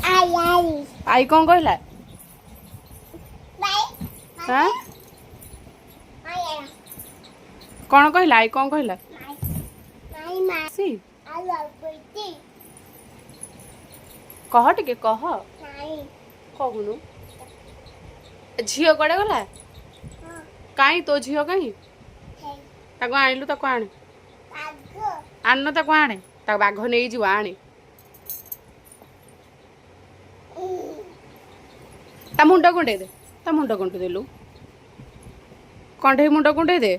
आई कौन कहला हाँ कौन कहला आई कौन कहला सी कह टिके कह कहूनु झील कड़े गला कहीं तो झील कहीं ताको आनिलु ताको आने आन ताको आने ताको बाघ नहीं जीव आने ता मुंड कुंडे दे ता मुंड कुंडे देलु कंठे मुंड कुंडे दे